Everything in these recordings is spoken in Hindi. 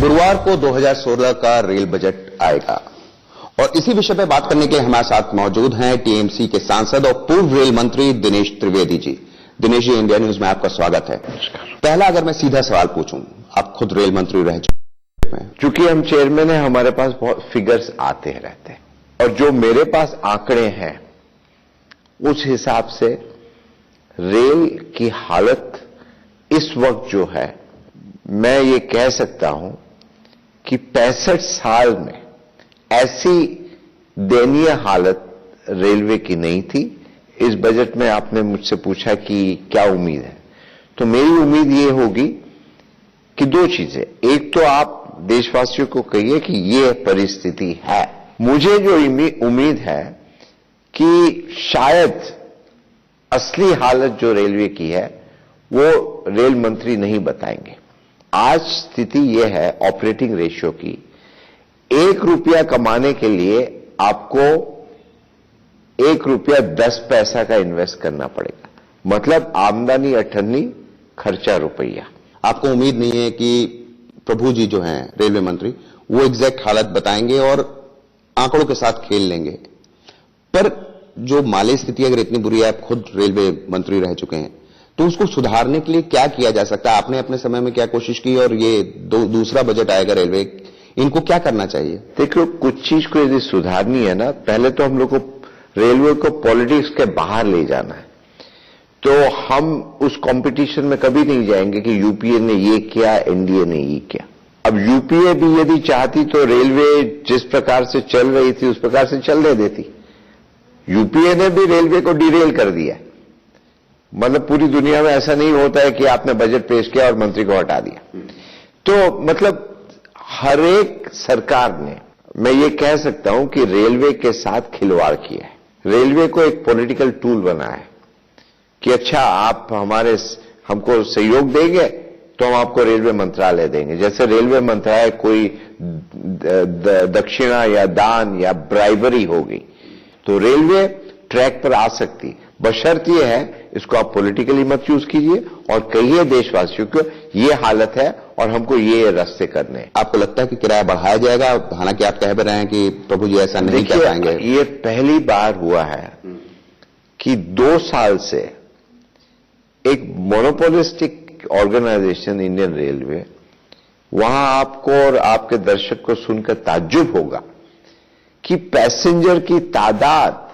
गुरुवार को 2016 का रेल बजट आएगा और इसी विषय पर बात करने के लिए हमारे साथ मौजूद हैं टीएमसी के सांसद और पूर्व रेल मंत्री दिनेश त्रिवेदी जी। दिनेश जी, इंडिया न्यूज में आपका स्वागत है। पहला अगर मैं सीधा सवाल पूछूं, आप खुद रेल मंत्री रह चुके हैं। चूंकि हम चेयरमैन हैं, हमारे पास बहुत फिगर्स आते रहते हैं और जो मेरे पास आंकड़े हैं उस हिसाब से रेल की हालत इस वक्त जो है, मैं ये कह सकता हूं कि 65 साल में ऐसी दयनीय हालत रेलवे की नहीं थी। इस बजट में आपने मुझसे पूछा कि क्या उम्मीद है, तो मेरी उम्मीद ये होगी कि दो चीजें। एक तो आप देशवासियों को कहिए कि ये परिस्थिति है। मुझे जो उम्मीद है कि शायद असली हालत जो रेलवे की है वो रेल मंत्री नहीं बताएंगे। आज स्थिति यह है ऑपरेटिंग रेशियो की, 1 रुपया कमाने के लिए आपको 1 रुपया 10 पैसा का इन्वेस्ट करना पड़ेगा। मतलब आमदनी 98, खर्चा रुपया। आपको उम्मीद नहीं है कि प्रभु जी जो हैं रेलवे मंत्री वो एग्जैक्ट हालत बताएंगे और आंकड़ों के साथ खेल लेंगे, पर जो माली स्थिति अगर इतनी बुरी है, आप खुद रेलवे मंत्री रह चुके हैं, तो उसको सुधारने के लिए क्या किया जा सकता है? आपने अपने समय में क्या कोशिश की और ये दूसरा बजट आएगा रेलवे, इनको क्या करना चाहिए? देखो, कुछ चीज को यदि सुधारनी है ना, पहले तो हम लोग को रेलवे को पॉलिटिक्स के बाहर ले जाना है। तो हम उस कंपटीशन में कभी नहीं जाएंगे कि यूपीए ने ये किया, एनडीए ने ये किया। अब यूपीए भी यदि चाहती तो रेलवे जिस प्रकार से चल रही थी उस प्रकार से चलने देती। यूपीए ने भी रेलवे को डिरेल कर दिया। मतलब पूरी दुनिया में ऐसा नहीं होता है कि आपने बजट पेश किया और मंत्री को हटा दिया। तो मतलब हर एक सरकार ने, मैं ये कह सकता हूं कि रेलवे के साथ खिलवाड़ किया है। रेलवे को एक पॉलिटिकल टूल बनाया है कि अच्छा आप हमको सहयोग देंगे तो हम आपको रेलवे मंत्रालय देंगे। जैसे रेलवे मंत्रालय कोई दक्षिणा या दान या ब्राइबरी हो गई तो रेलवे ट्रैक पर आ सकती, बशर्ते ये है इसको आप पॉलिटिकली मत यूज कीजिए और कहिए देशवासियों को ये हालत है और हमको ये रास्ते करने हैं। आपको लगता है कि किराया बढ़ाया जाएगा? हालांकि आप कह रहे हैं कि प्रभु जी ऐसा नहीं कर पाएंगे। ये पहली बार हुआ है कि 2 साल से एक मोनोपोलिस्टिक ऑर्गेनाइजेशन इंडियन रेलवे, वहां आपको और आपके दर्शक को सुनकर ताज्जुब होगा कि पैसेंजर की तादाद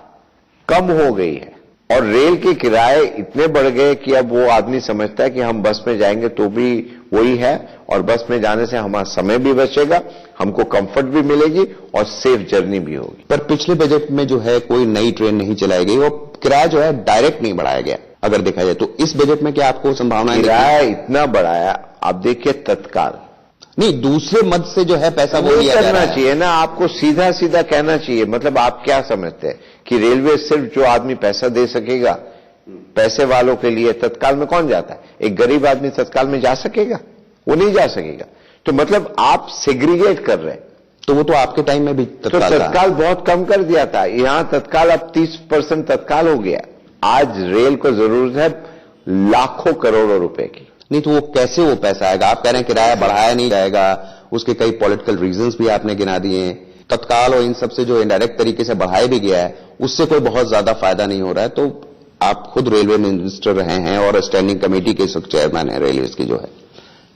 कम हो गई है और रेल के किराए इतने बढ़ गए कि अब वो आदमी समझता है कि हम बस में जाएंगे तो भी वही है और बस में जाने से हमारा समय भी बचेगा, हमको कंफर्ट भी मिलेगी और सेफ जर्नी भी होगी। पर पिछले बजट में जो है कोई नई ट्रेन नहीं चलाई गई और किराया जो है डायरेक्ट नहीं बढ़ाया गया अगर देखा जाए तो। इस बजट में क्या आपको संभावना है? किराया इतना बढ़ाया, आप देखिए तत्काल नहीं, दूसरे मद से जो है पैसा वो लिया करना चाहिए ना। आपको सीधा सीधा कहना चाहिए। मतलब आप क्या समझते हैं कि रेलवे सिर्फ जो आदमी पैसा दे सकेगा, पैसे वालों के लिए तत्काल में कौन जाता है? एक गरीब आदमी तत्काल में जा सकेगा? वो नहीं जा सकेगा। तो मतलब आप सेग्रीगेट कर रहे हैं। तो वो तो आपके टाइम में भी तत्काल बहुत कम कर दिया था। यहां तत्काल अब 30% तत्काल हो गया। आज रेल को जरूरत है लाखों करोड़ों रुपए की। नहीं तो वो कैसे वो पैसा आएगा? आप कह रहे हैं किराया बढ़ाया नहीं जाएगा, उसके कई पॉलिटिकल रीजंस भी आपने गिना दिए हैं। तत्काल और इन सब से जो इनडायरेक्ट तरीके से बढ़ाया भी गया है उससे कोई बहुत ज्यादा फायदा नहीं हो रहा है। तो आप खुद रेलवे मिनिस्टर रहे हैं और स्टैंडिंग कमेटी के चेयरमैन है रेलवे की जो है,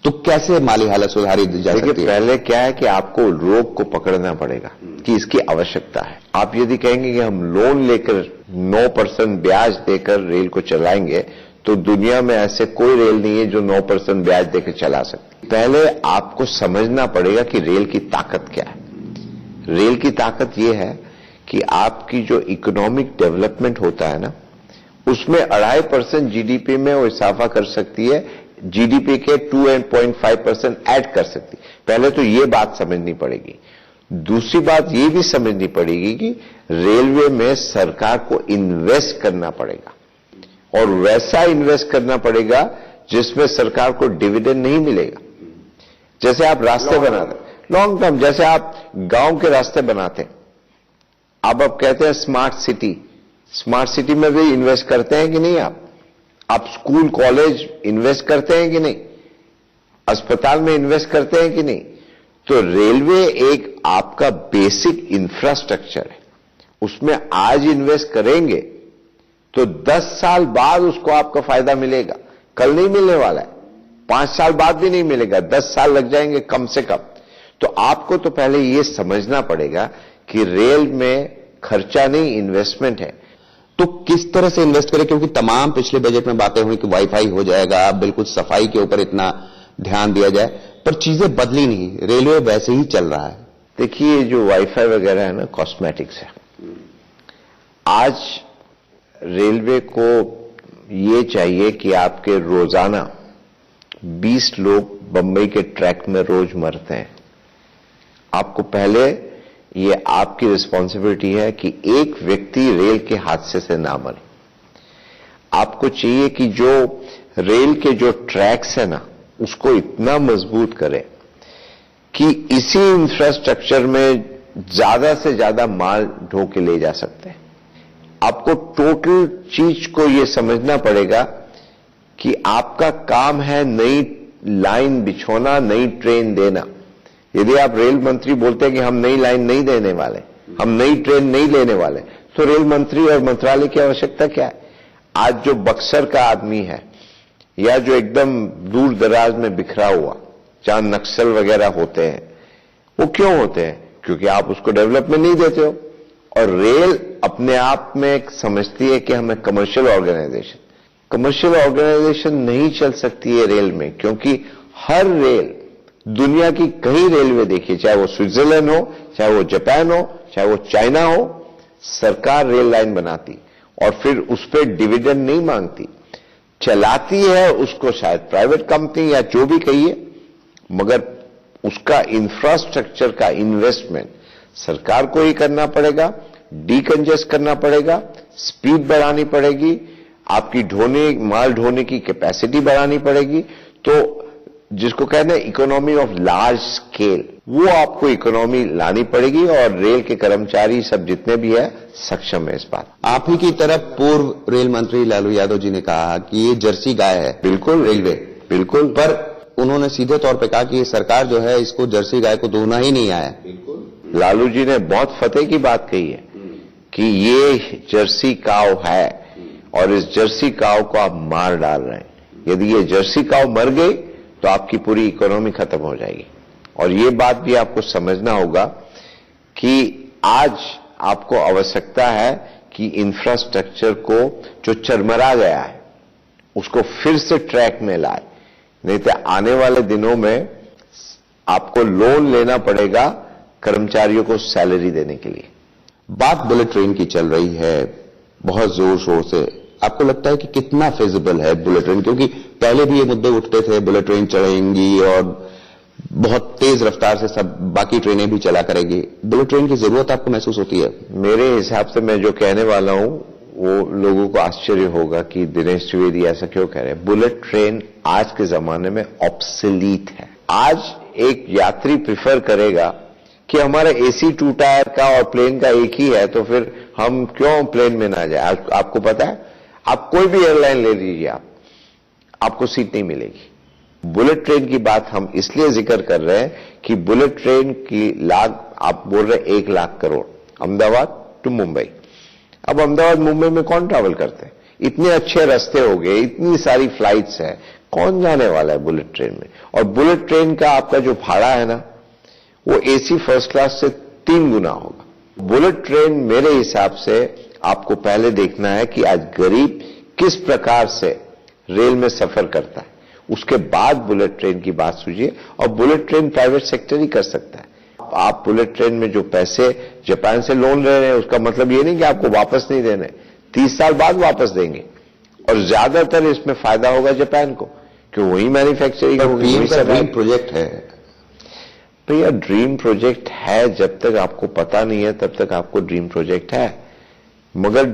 तो कैसे माली हालत सुधारी जा सकती है? पहले क्या है कि आपको रोग को पकड़ना पड़ेगा कि इसकी आवश्यकता है। आप यदि कहेंगे कि हम लोन लेकर 9% ब्याज देकर रेल को चलाएंगे तो दुनिया में ऐसे कोई रेल नहीं है जो 9% ब्याज देकर चला सकते। पहले आपको समझना पड़ेगा कि रेल की ताकत क्या है। रेल की ताकत यह है कि आपकी जो इकोनॉमिक डेवलपमेंट होता है ना, उसमें 2.5% जीडीपी में वो इजाफा कर सकती है, जीडीपी के 2.5% ऐड कर सकती है। पहले तो ये बात समझनी पड़ेगी। दूसरी बात ये भी समझनी पड़ेगी कि रेलवे में सरकार को इन्वेस्ट करना पड़ेगा और वैसा इन्वेस्ट करना पड़ेगा जिसमें सरकार को डिविडेंड नहीं मिलेगा। जैसे आप रास्ते बनाते लॉन्ग टर्म, जैसे आप गांव के रास्ते बनाते हैं, अब आप कहते हैं स्मार्ट सिटी, स्मार्ट सिटी में भी इन्वेस्ट करते हैं कि नहीं? आप स्कूल कॉलेज इन्वेस्ट करते हैं कि नहीं? अस्पताल में इन्वेस्ट करते हैं कि नहीं? तो रेलवे एक आपका बेसिक इंफ्रास्ट्रक्चर है, उसमें आज इन्वेस्ट करेंगे तो 10 साल बाद उसको आपका फायदा मिलेगा, कल नहीं मिलने वाला है, 5 साल बाद भी नहीं मिलेगा, 10 साल लग जाएंगे कम से कम। तो आपको तो पहले यह समझना पड़ेगा कि रेल में खर्चा नहीं, इन्वेस्टमेंट है। तो किस तरह से इन्वेस्ट करें, क्योंकि तमाम पिछले बजट में बातें हुई कि वाईफाई हो जाएगा, बिल्कुल सफाई के ऊपर इतना ध्यान दिया जाए, पर चीजें बदली नहीं, रेलवे वैसे ही चल रहा है। देखिए जो वाईफाई वगैरह है ना, कॉस्मेटिक्स है। आज रेलवे को ये चाहिए कि आपके रोजाना 20 लोग बंबई के ट्रैक में रोज मरते हैं। आपको पहले ये आपकी रिस्पॉन्सिबिलिटी है कि एक व्यक्ति रेल के हादसे से ना मरे। आपको चाहिए कि जो रेल के जो ट्रैक्स है ना, उसको इतना मजबूत करें कि इसी इंफ्रास्ट्रक्चर में ज्यादा से ज्यादा माल ढो के ले जा सकते हैं। आपको टोटल चीज को यह समझना पड़ेगा कि आपका काम है नई लाइन बिछोना, नई ट्रेन देना। यदि आप रेल मंत्री बोलते हैं कि हम नई लाइन नहीं देने वाले, हम नई ट्रेन नहीं लेने वाले, तो रेल मंत्री और मंत्रालय की आवश्यकता क्या है? आज जो बक्सर का आदमी है या जो एकदम दूर दराज में बिखरा हुआ, जहां नक्सल वगैरह होते हैं, वो क्यों होते हैं? क्योंकि आप उसको डेवलपमेंट नहीं देते हो। और रेल अपने आप में समझती है कि हमें कमर्शियल ऑर्गेनाइजेशन नहीं चल सकती है रेल में, क्योंकि हर रेल, दुनिया की कई रेलवे देखिए, चाहे वो स्विट्जरलैंड हो, चाहे वो जापान हो, चाहे वो चाइना हो, सरकार रेल लाइन बनाती और फिर उस पर डिविडेंड नहीं मांगती, चलाती है उसको शायद प्राइवेट कंपनी या जो भी कहिए, मगर उसका इंफ्रास्ट्रक्चर का इन्वेस्टमेंट सरकार को ही करना पड़ेगा, डीकंजेस्ट करना पड़ेगा, स्पीड बढ़ानी पड़ेगी, आपकी माल ढोने की कैपेसिटी बढ़ानी पड़ेगी। तो जिसको कहते हैं इकोनॉमी ऑफ लार्ज स्केल, वो आपको इकोनॉमी लानी पड़ेगी और रेल के कर्मचारी सब जितने भी है सक्षम है इस बात। आप ही की तरफ पूर्व रेल मंत्री लालू यादव जी ने कहा कि ये जर्सी गाय है। बिल्कुल रेलवे, बिल्कुल, पर उन्होंने सीधे तौर पे कहा कि ये सरकार जो है इसको जर्सी गाय को धोना ही नहीं आया। लालू जी ने बहुत फतेह की बात कही है कि ये जर्सी काव है और इस जर्सी काव को आप मार डाल रहे हैं। यदि ये जर्सी काव मर गई तो आपकी पूरी इकोनॉमी खत्म हो जाएगी। और ये बात भी आपको समझना होगा कि आज आपको आवश्यकता है कि इंफ्रास्ट्रक्चर को जो चरमरा गया है उसको फिर से ट्रैक में लाए, नहीं तो आने वाले दिनों में आपको लोन लेना पड़ेगा कर्मचारियों को सैलरी देने के लिए। बात बुलेट ट्रेन की चल रही है बहुत जोर शोर से। आपको लगता है कि कितना फिजिबल है बुलेट ट्रेन? क्योंकि पहले भी ये मुद्दे उठते थे, बुलेट ट्रेन चढ़ेंगी और बहुत तेज रफ्तार से सब बाकी ट्रेनें भी चला करेगी। बुलेट ट्रेन की जरूरत आपको महसूस होती है? मेरे हिसाब से मैं जो कहने वाला हूं वो लोगों को आश्चर्य होगा कि दिनेश त्रिवेदी ऐसा क्यों कह रहे हैं। बुलेट ट्रेन आज के जमाने में ऑब्सोलीट है। आज एक यात्री प्रिफर करेगा कि हमारा एसी 2 टायर का और प्लेन का एक ही है, तो फिर हम क्यों प्लेन में ना जाए। आपको पता है, आप कोई भी एयरलाइन ले लीजिए, आपको सीट नहीं मिलेगी। बुलेट ट्रेन की बात हम इसलिए जिक्र कर रहे हैं कि बुलेट ट्रेन की लाग आप बोल रहे 1 लाख करोड़, अहमदाबाद टू मुंबई। अब अहमदाबाद मुंबई में कौन ट्रैवल करते हैं? इतने अच्छे रास्ते हो गए, इतनी सारी फ्लाइट्स हैं, कौन जाने वाला है बुलेट ट्रेन में? और बुलेट ट्रेन का आपका जो भाड़ा है ना, वो एसी फर्स्ट क्लास से 3 गुना होगा। बुलेट ट्रेन मेरे हिसाब से आपको पहले देखना है कि आज गरीब किस प्रकार से रेल में सफर करता है, उसके बाद बुलेट ट्रेन की बात सूझिए। और बुलेट ट्रेन प्राइवेट सेक्टर ही कर सकता है। आप बुलेट ट्रेन में जो पैसे जापान से लोन ले रहे हैं, उसका मतलब ये नहीं कि आपको वापस नहीं देने, 30 साल बाद वापस देंगे। और ज्यादातर इसमें फायदा होगा जापान को, क्योंकि वही मैन्युफैक्चरिंग ड्रीम प्रोजेक्ट है। भैया ड्रीम प्रोजेक्ट है, जब तक आपको पता नहीं है तब तक आपको ड्रीम प्रोजेक्ट है, मगर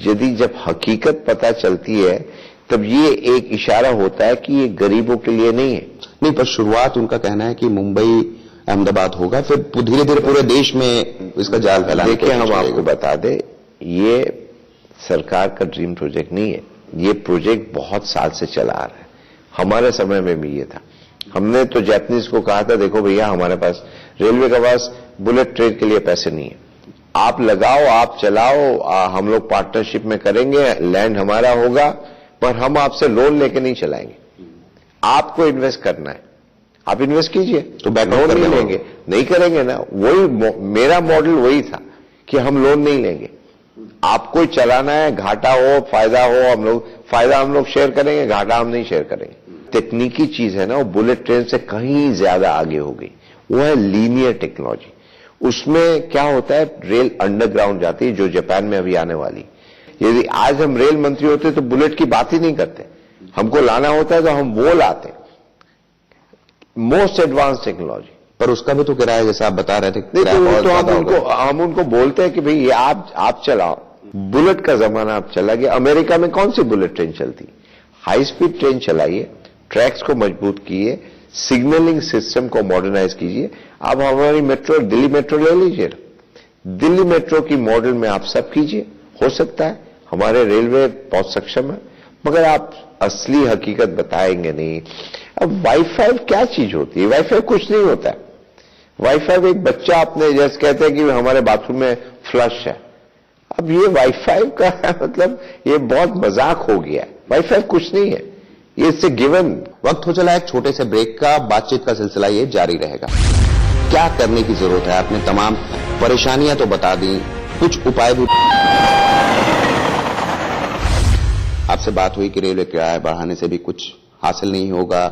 जब हकीकत पता चलती है तब ये एक इशारा होता है कि ये गरीबों के लिए नहीं है। नहीं, पर शुरुआत उनका कहना है कि मुंबई अहमदाबाद होगा, फिर धीरे धीरे पूरे देश में इसका जाल फैलाने की कोशिश देखिए, हम आपको बता दें, ये सरकार का ड्रीम प्रोजेक्ट नहीं है। ये प्रोजेक्ट बहुत साल से चला आ रहा है, हमारे समय में भी ये था। हमने तो जापानीज को कहा था, देखो भैया हमारे पास रेलवे के पास बुलेट ट्रेन के लिए पैसे नहीं है, आप लगाओ, आप चलाओ, हम लोग पार्टनरशिप में करेंगे, लैंड हमारा होगा, पर हम आपसे लोन लेके नहीं चलाएंगे, आपको इन्वेस्ट करना है, आप इन्वेस्ट कीजिए, तो बैक लोन नहीं लेंगे, नहीं करेंगे ना। वही मेरा मॉडल वही था कि हम लोन नहीं लेंगे, आपको ही चलाना है, घाटा हो फायदा हो, फायदा हम लोग शेयर करेंगे, घाटा हम नहीं शेयर करेंगे। तकनीकी चीज है ना, वो बुलेट ट्रेन से कहीं ज्यादा आगे हो गई, वो है लीनियर टेक्नोलॉजी। उसमें क्या होता है, रेल अंडरग्राउंड जाती है, जो जापान में अभी आने वाली। यदि आज हम रेल मंत्री होते तो बुलेट की बात ही नहीं करते, हमको लाना होता है तो हम वो लाते, मोस्ट एडवांस टेक्नोलॉजी। पर उसका भी तो किराया जैसा आप बता रहे थे, तो हम उनको बोलते हैं कि भाई ये आप चलाओ। बुलेट का जमाना अब चला गया। अमेरिका में कौन सी बुलेट ट्रेन चलती, हाई स्पीड ट्रेन चलाइए, ट्रैक्स को मजबूत किए, सिग्नलिंग सिस्टम को मॉडर्नाइज कीजिए। अब हमारी मेट्रो, दिल्ली मेट्रो ले लीजिए, दिल्ली मेट्रो की मॉडल में आप सब कीजिए, हो सकता है। हमारे रेलवे बहुत सक्षम है, मगर आप असली हकीकत बताएंगे नहीं। अब वाईफाई क्या चीज होती है, वाईफाई कुछ नहीं होता है। वाईफाई एक बच्चा अपने जैसे कहते हैं कि हमारे बाथरूम में फ्लश है, अब ये वाईफाई का मतलब ये बहुत मजाक हो गया है। वाईफाई कुछ नहीं है, ये इससे गिवन। वक्त हो चला एक छोटे से ब्रेक का, बातचीत का सिलसिला ये जारी रहेगा। क्या करने की जरूरत है, आपने तमाम परेशानियां तो बता दी, कुछ उपाय भी। आपसे बात हुई कि रेलवे किराया बढ़ाने से भी कुछ हासिल नहीं होगा,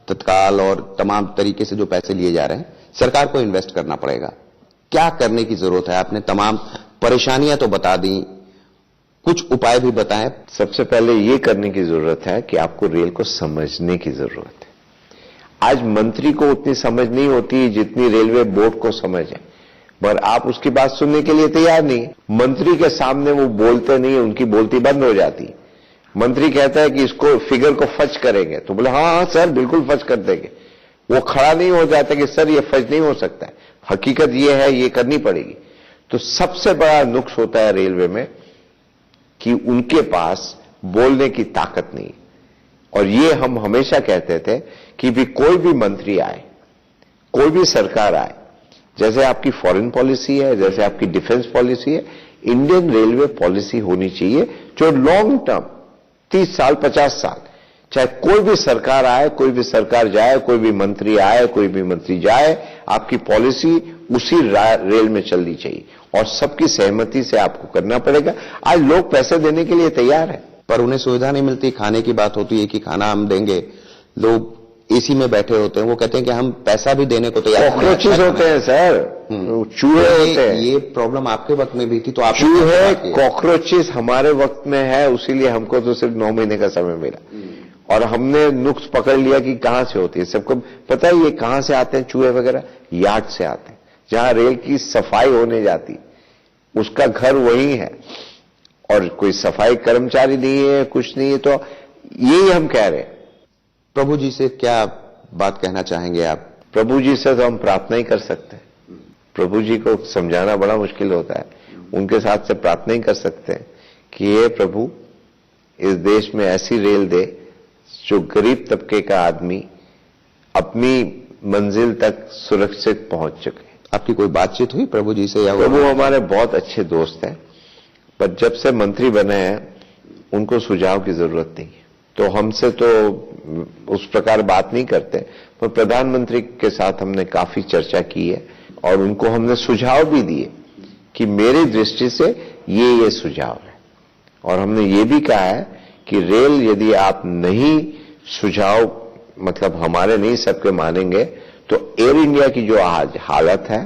तत्काल और तमाम तरीके से जो पैसे लिए जा रहे हैं सरकार को इन्वेस्ट करना पड़ेगा। क्या करने की जरूरत है, आपने तमाम परेशानियां तो बता दी, कुछ उपाय भी बताएं। सबसे पहले ये करने की जरूरत है कि आपको रेल को समझने की जरूरत है। आज मंत्री को उतनी समझ नहीं होती जितनी रेलवे बोर्ड को समझ है, पर आप उसकी बात सुनने के लिए तैयार नहीं। मंत्री के सामने वो बोलते नहीं, उनकी बोलती बंद हो जाती। मंत्री कहता है कि इसको फिगर को फच करेंगे, तो बोले हाँ सर बिल्कुल फच कर देंगे। वो खड़ा नहीं हो जाता कि सर ये फच नहीं हो सकता है, हकीकत ये है, ये करनी पड़ेगी। तो सबसे बड़ा नुक्स होता है रेलवे में कि उनके पास बोलने की ताकत नहीं। और ये हम हमेशा कहते थे कि भी कोई भी मंत्री आए, कोई भी सरकार आए, जैसे आपकी फॉरेन पॉलिसी है, जैसे आपकी डिफेंस पॉलिसी है, इंडियन रेलवे पॉलिसी होनी चाहिए जो लॉन्ग टर्म 30 साल 50 साल, चाहे कोई भी सरकार आए, कोई भी सरकार जाए, कोई भी मंत्री आए, कोई भी मंत्री जाए, आपकी पॉलिसी उसी रेल में चलनी चाहिए और सबकी सहमति से आपको करना पड़ेगा। आज लोग पैसे देने के लिए तैयार है, पर उन्हें सुविधा नहीं मिलती। खाने की बात होती है कि खाना हम देंगे, लोग एसी में बैठे होते हैं, वो कहते हैं कि हम पैसा भी देने को तैयार हैं। कॉकरोचेस होते हैं सर, चूहे होते हैं। ये प्रॉब्लम आपके वक्त में भी थी, तो आप चूहे कॉकरोचेस हमारे वक्त में है, उसीलिए हमको तो सिर्फ 9 महीने का समय मिला और हमने नुक्स पकड़ लिया कि कहां से होती है। सबको पता है ये कहां से आते हैं चूहे वगैरह, यार्ड से आते हैं, जहां रेल की सफाई होने जाती, उसका घर वही है और कोई सफाई कर्मचारी नहीं है, कुछ नहीं है। तो यही हम कह रहे हैं। प्रभु जी से क्या बात कहना चाहेंगे आप? प्रभु जी से तो हम प्रार्थना ही कर सकते हैं। प्रभु जी को समझाना बड़ा मुश्किल होता है, उनके साथ से प्रार्थना ही कर सकते हैं कि ये प्रभु इस देश में ऐसी रेल दे जो गरीब तबके का आदमी अपनी मंजिल तक सुरक्षित पहुंच सके। आपकी कोई बातचीत हुई प्रभु जी से? या प्रभु हमारे बहुत अच्छे दोस्त हैं, पर जब से मंत्री बने हैं उनको सुझाव की जरूरत नहीं है, तो हमसे तो उस प्रकार बात नहीं करते। पर प्रधानमंत्री के साथ हमने काफी चर्चा की है और उनको हमने सुझाव भी दिए कि मेरी दृष्टि से ये सुझाव है। और हमने ये भी कहा है कि रेल यदि आप नहीं सुझाव मतलब हमारे नहीं सबके मानेंगे तो एयर इंडिया की जो आज हालत है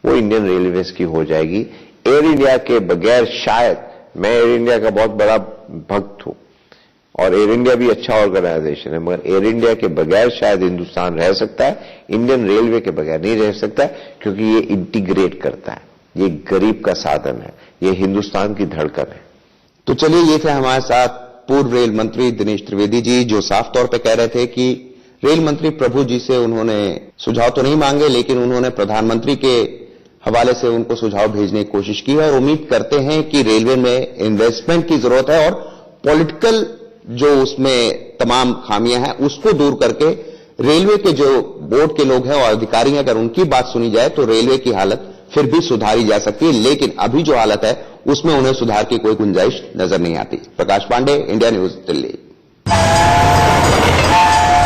वो इंडियन रेलवेज की हो जाएगी। एयर इंडिया के बगैर शायद, मैं एयर इंडिया का बहुत बड़ा भक्त हूं और एयर इंडिया भी अच्छा ऑर्गेनाइजेशन है, मगर एयर इंडिया के बगैर शायद हिंदुस्तान रह सकता है, इंडियन रेलवे के बगैर नहीं रह सकता है, क्योंकि ये इंटीग्रेट करता है, ये गरीब का साधन है, ये हिंदुस्तान की धड़कन है। तो चलिए, ये थे हमारे साथ पूर्व रेल मंत्री दिनेश त्रिवेदी जी, जो साफ तौर पे कह रहे थे कि रेल मंत्री प्रभु जी से उन्होंने सुझाव तो नहीं मांगे, लेकिन उन्होंने प्रधानमंत्री के हवाले से उनको सुझाव भेजने की कोशिश की है और उम्मीद करते हैं कि रेलवे में इन्वेस्टमेंट की जरूरत है और पॉलिटिकल जो उसमें तमाम खामियां हैं उसको दूर करके रेलवे के जो बोर्ड के लोग हैं और अधिकारी हैं, अगर उनकी बात सुनी जाए तो रेलवे की हालत फिर भी सुधारी जा सकती है, लेकिन अभी जो हालत है उसमें उन्हें सुधार की कोई गुंजाइश नजर नहीं आती। प्रकाश पांडे, इंडिया न्यूज, दिल्ली।